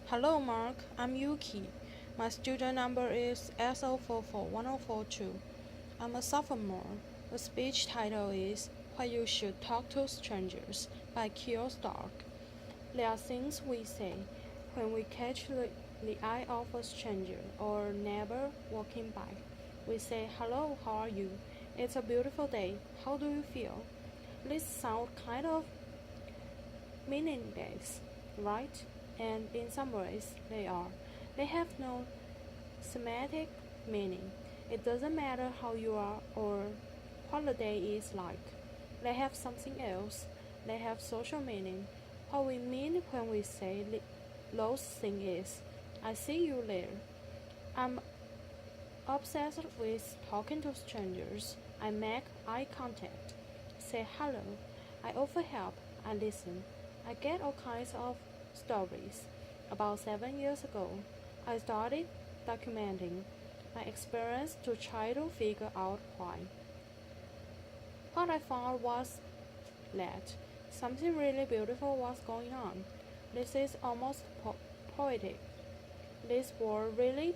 Hello, Mark. I'm Yuki. My student number is SO441042. I'm a sophomore. The speech title is Why You Should Talk to Strangers by Kyo Stark. There are things we say when we catch the eye of a stranger or neighbor walking by. We say, Hello, how are you? It's a beautiful day. How do you feel? These sound kind of meaningless, right? And in some ways, they are. They have no semantic meaning. It doesn't matter how you are or what the day is like. They have something else. They have social meaning. What we mean when we say those things is, I see you there. I'm obsessed with talking to strangers. I make eye contact, say hello. I offer help. I listen. I get all kinds of stories. About 7 years ago, I started documenting my experience to try to figure out why. What I found was that something really beautiful was going on. This is almost poetic. These were really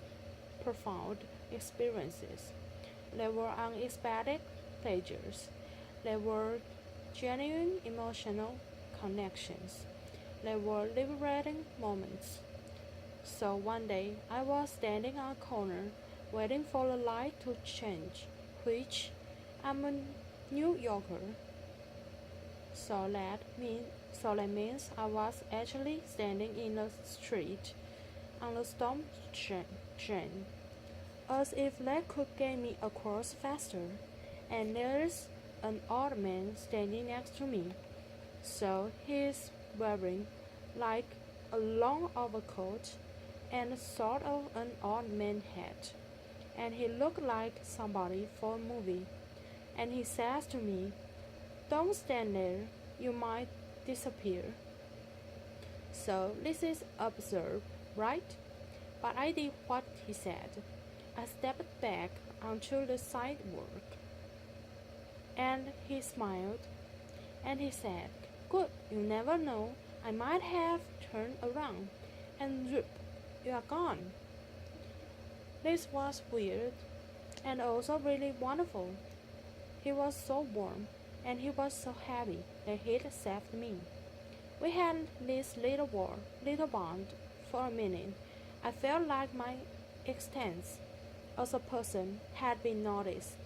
profound experiences. They were unexpected pleasures. They were genuine emotional connections. They were liberating moments. So one day I was standing on a corner waiting for the light to change, which I'm a New Yorker. So that means I was actually standing in the street on the storm train, as if that could get me across faster. And there's an old man standing next to me. So he's wearing like a long overcoat and sort of an old man hat. And he looked like somebody for a movie. And he says to me, Don't stand there, you might disappear. So this is absurd, right? But I did what he said. I stepped back onto the sidewalk. And he smiled. And he said, Good, you never know. I might have turned around. And zoop, you are gone. This was weird and also really wonderful. He was so warm and he was so happy that he'd saved me. We had this little bond for a minute. I felt like my existence as a person had been noticed,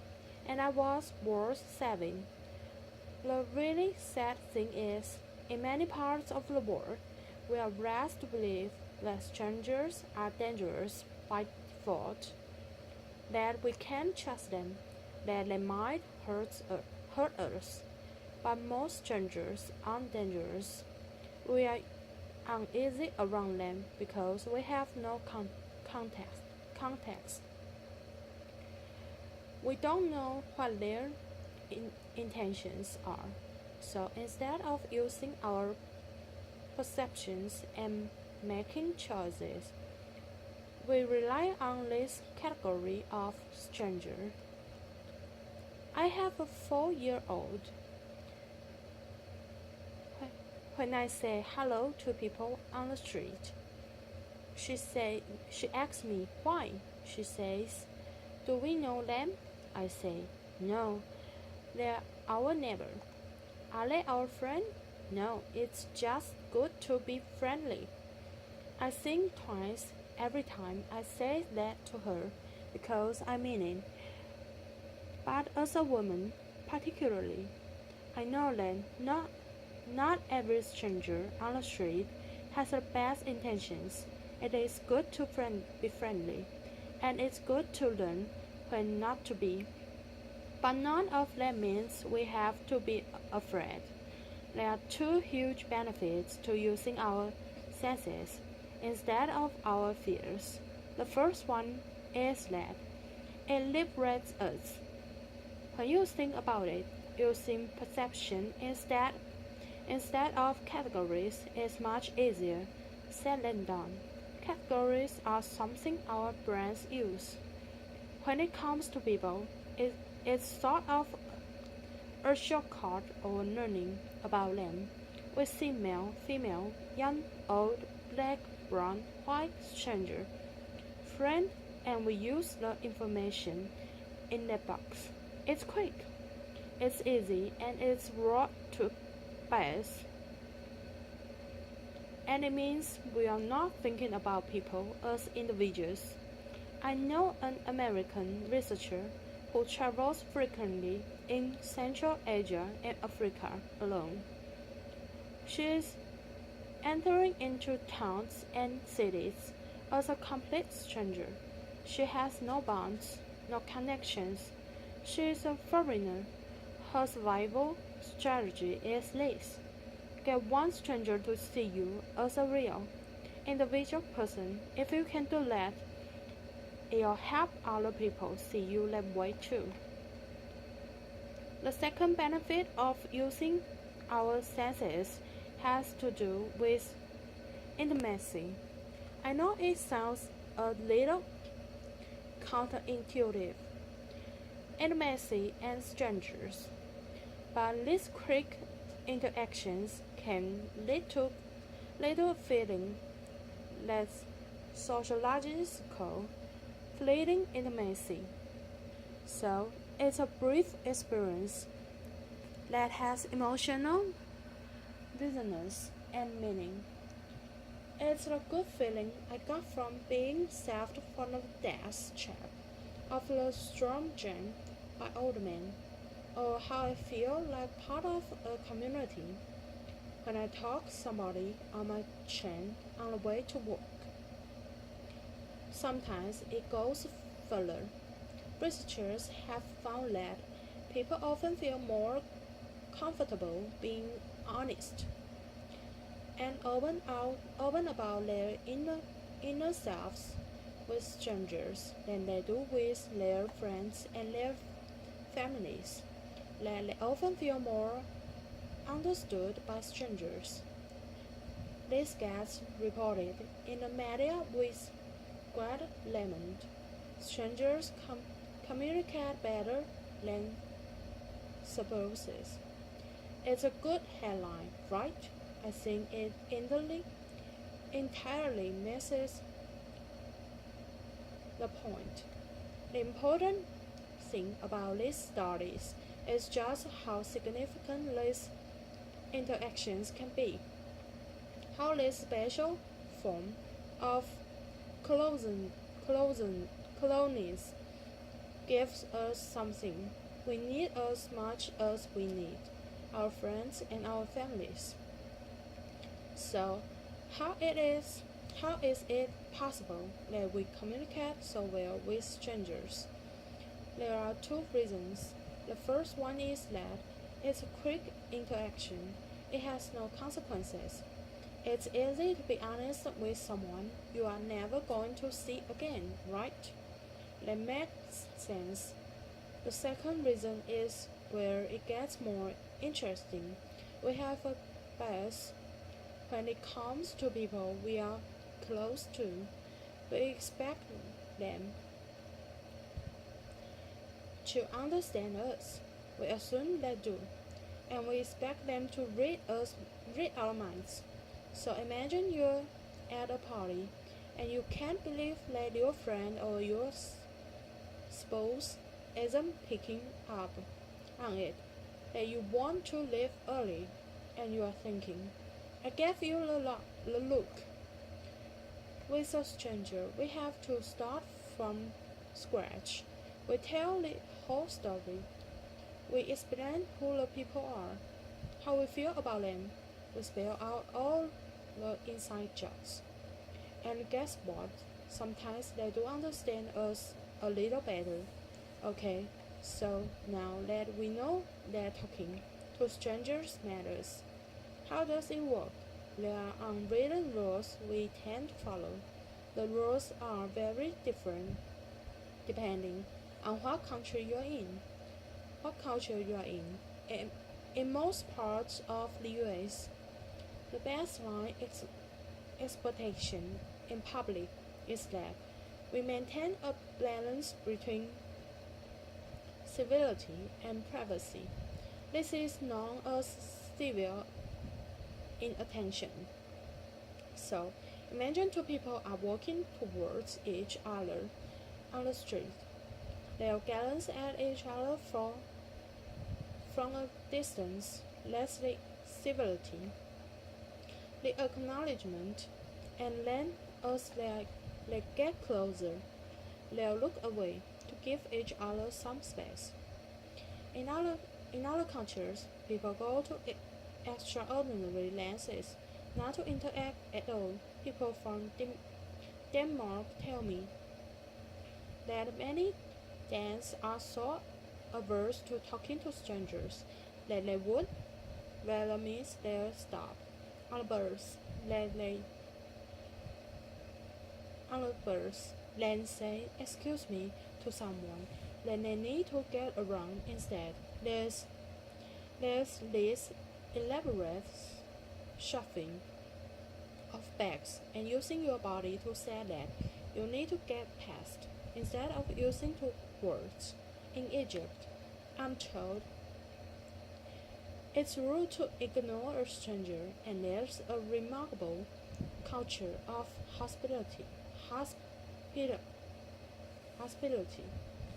and I was worth saving. The really sad thing is, in many parts of the world, we are raised to believe that strangers are dangerous by default, that we can't trust them, that they might hurt us. But most strangers aren't dangerous. We are uneasy around them because we have no context. We don't know what their intentions are. So instead of using our perceptions and making choices, we rely on this category of stranger. I have a 4-year-old. When I say hello to people on the street, she asks me why. She says, Do we know them? I say, No, they're our neighbor. Are they our friend? No, it's just good to be friendly. I think twice every time I say that to her because I mean it. But as a woman, particularly, I know that not every stranger on the street has the best intentions. It is good to be friendly, and it's good to learn when not to be. But none of that means we have to be afraid. There are two huge benefits to using our senses instead of our fears. The first one is that it liberates us. When you think about it, using perception instead of categories is much easier said than done. Categories are something our brains use. When it comes to people, it's sort of a shortcut or learning about them. We see male, female, young, old, black, brown, white, stranger, friend, and we use the information in that box. It's quick, it's easy, and it's raw to bias. And it means we are not thinking about people as individuals. I know an American researcher who travels frequently in Central Asia and Africa alone. She is entering into towns and cities as a complete stranger. She has no bonds, no connections. She is a foreigner. Her survival strategy is this: get one stranger to see you as a real, individual person. If you can do that, it'll help other people see you that way too. The second benefit of using our senses has to do with intimacy. I know it sounds a little counterintuitive, intimacy and strangers, but these quick interactions can lead to little feeling that's sociological, fleeting intimacy. So it's a brief experience that has emotional dissonance and meaning. It's a good feeling I got from being saved from the death trap of the storm drain by old men, or how I feel like part of a community when I talk to somebody on my train on the way to work. Sometimes it goes further. Researchers have found that people often feel more comfortable being honest and open about their inner selves with strangers than they do with their friends and their families. That they often feel more understood by strangers. This gets reported in the media with great lament. Strangers communicate better than spouses. It's a good headline, right? I think it entirely misses the point. The important thing about these studies is just how significant these interactions can be. How this special form of colonies gives us something we need as much as we need our friends and our families. So, how is it possible that we communicate so well with strangers? There are two reasons. The first one is that it's a quick interaction. It has no consequences. It's easy to be honest with someone you are never going to see again, right? That makes sense. The second reason is where it gets more interesting. We have a bias when it comes to people we are close to. We expect them to understand us. We assume they do, and we expect them to read our minds. So imagine you're at a party and you can't believe that your friend or your spouse isn't picking up on it, that you want to leave early, and you are thinking, I gave you the look. With a stranger, we have to start from scratch. We tell the whole story. We explain who the people are, how we feel about them. We spell out all the inside jokes. And guess what? Sometimes they do understand us a little better. Okay, so now that we know that talking to strangers matters, how does it work? There are unwritten rules we tend to follow. The rules are very different depending on what country you're in, what culture you are in. In most parts of the US, the baseline expectation in public is that we maintain a balance between civility and privacy. This is known as civil in attention. So, imagine two people are walking towards each other on the street. They glance at each other from a distance. That's the civility, the acknowledgement, and then as they get closer, they'll look away to give each other some space. In other cultures, people go to extraordinary lengths not to interact at all. People from Denmark tell me that many Danes are so averse to talking to strangers that they would rather miss their stop on the bus than say excuse me to someone that they need to get around instead. There's this elaborate shuffling of bags and using your body to say that you need to get past instead of using two words. In Egypt, I'm told it's rude to ignore a stranger, and there's a remarkable culture of hospitality. Hospitality.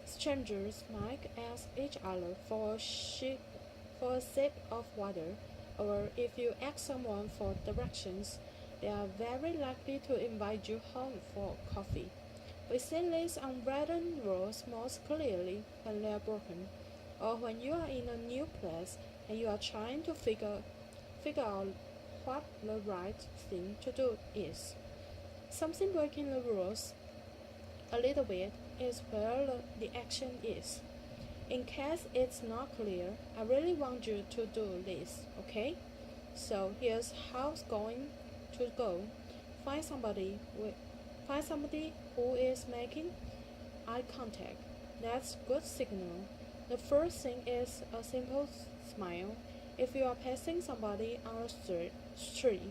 Strangers might ask each other for a sip of water, or if you ask someone for directions, they are very likely to invite you home for coffee. We see these unwritten rules most clearly when they are broken, or when you are in a new place and you are trying to figure out what the right thing to do is. Something breaking the rules a little bit is where the action is. In case it's not clear, I really want you to do this, okay? So here's how it's going to go. Find somebody who is making eye contact. That's good signal. The first thing is a simple smile. If you are passing somebody on the street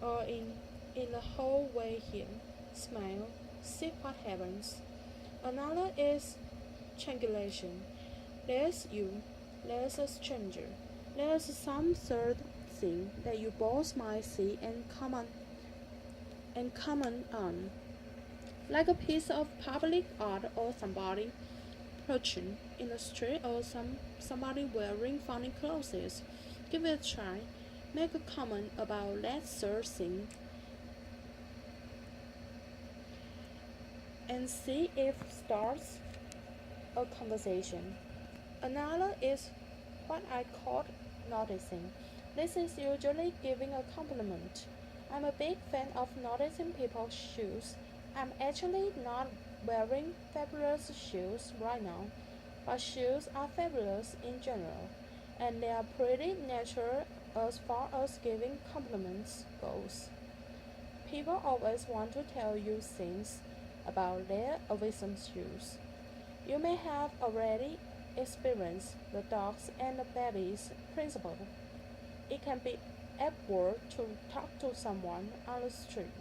or in the hallway here, smile, see what happens. Another is triangulation. There's you, there's a stranger, there's some third thing that you both might see and comment on, like a piece of public art or somebody approaching in the street or somebody wearing funny clothes. Give it a try. Make a comment about that third thing and see if it starts a conversation. Another is what I call noticing. This is usually giving a compliment. I'm a big fan of noticing people's shoes. I'm actually not wearing fabulous shoes right now, but shoes are fabulous in general, and they are pretty natural as far as giving compliments goes. People always want to tell you things about their awesome shoes. You may have already experienced the dogs and the babies principle. It can be awkward to talk to someone on the street.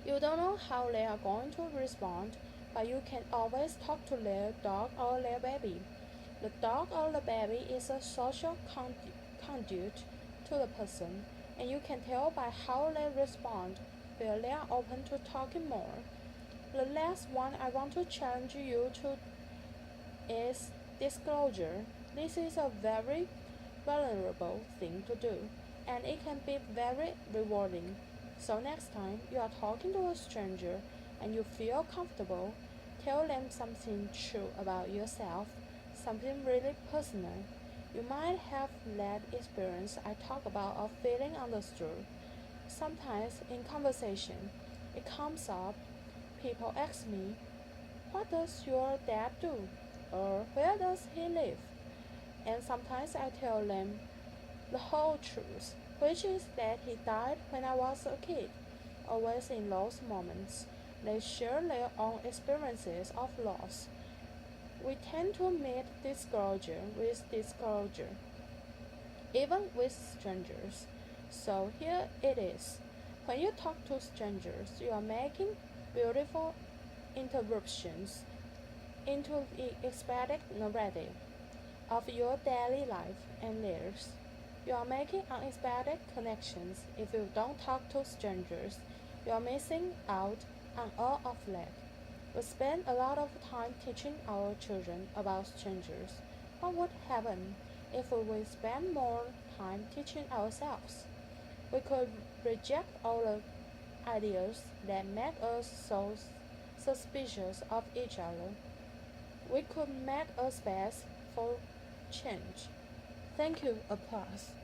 You don't know how they are going to respond, but you can always talk to their dog or their baby. The dog or the baby is a social conduit to the person, and you can tell by how they respond whether they are open to talking more. The last one I want to challenge you to is disclosure. This is a very vulnerable thing to do, and it can be very rewarding. So next time you are talking to a stranger and you feel comfortable, tell them something true about yourself, something really personal. You might have that experience I talk about of feeling understood. Sometimes in conversation, it comes up. People ask me, "What does your dad do?" or "Where does he live?" And sometimes I tell them the whole truth, which is that he died when I was a kid. Always in those moments, they share their own experiences of loss. We tend to meet disclosure with disclosure, even with strangers. So here it is. When you talk to strangers, you are making beautiful interruptions into the expected narrative of your daily life and theirs. You are making unexpected connections. If you don't talk to strangers, you are missing out on all of that. We spend a lot of time teaching our children about strangers. What would happen if we spend more time teaching ourselves? We could reject all the ideas that make us so suspicious of each other. We could make a space for change. Thank you. Applause.